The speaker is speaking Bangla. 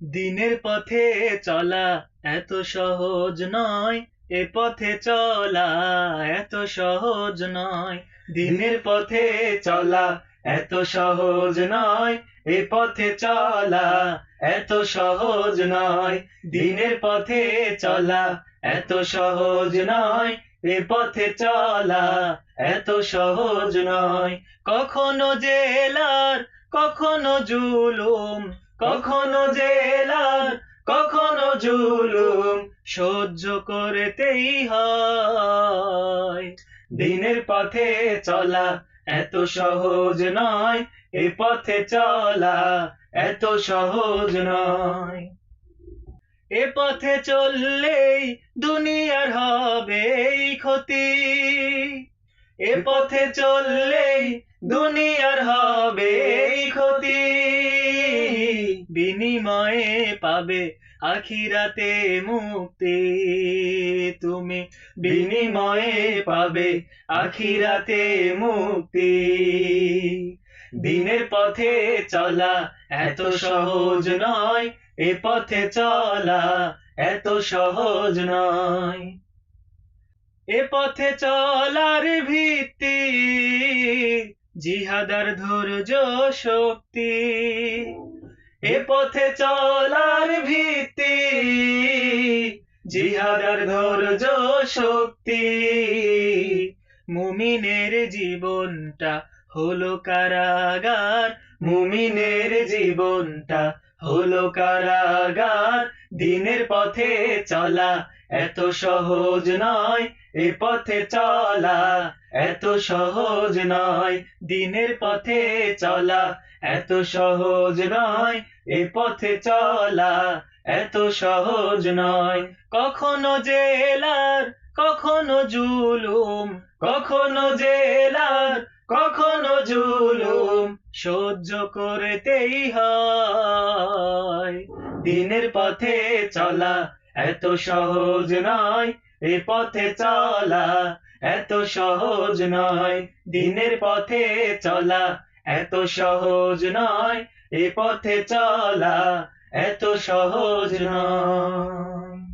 দিনের পথে চলা এত সহজ নয়, এ পথে চলা এত সহজ নয়। দিনের পথে চলা এত সহজ নয়, এ পথে চলা এত সহজ নয়। দিনের পথে চলা এত সহজ নয়, এ পথে চলা এত সহজ নয়। কখনো জেলার কখনো জুলুম, কখনো জেলার কখনো জুলুম সহ্য করতেই হয়। দিনের পথে চলা এত সহজ নয়, এ পথে চলা এত সহজ নয়। এ পথে চললেই দুনিয়ার হবে ক্ষতি, এ পথে চললেই দুনিয়ার হবে ক্ষতি। বিনিময়ে পাবে আখিরাতে মুক্তি, তুমি বিনিময়ে পাবে আখিরাতে মুক্তি। দিনের পথে চলা এত সহজ নয়, এ পথে চলা এত সহজ নয়। এ পথে চলার ভিত্তি জিহাদার ধৈর্য শক্তি, এ পথে চলার ভিত্তি জিহাদার ধৈর্য শক্তি। মুমিনের জীবনটা হলো কারাগার, মুমিনের জীবনটা হলো কারাগার। দিনের পথে চলা এত সহজ নয়, এ পথে চলা এত সহজ নয়। দিনের পথে চলা এত সহজ নয়, এ পথে চলা এত সহজ নয়। কখনো জেলার কখনো জুলুম, কখনো জেলার কখনো জুলুম সহ্য করতেই হয়। দিনের পথে চলা এত সহজ নয়, এ পথে চলা এত সহজ নয়। দিনের পথে চলা এত সহজ নয়, এ পথে চলা এত সহজ নয়।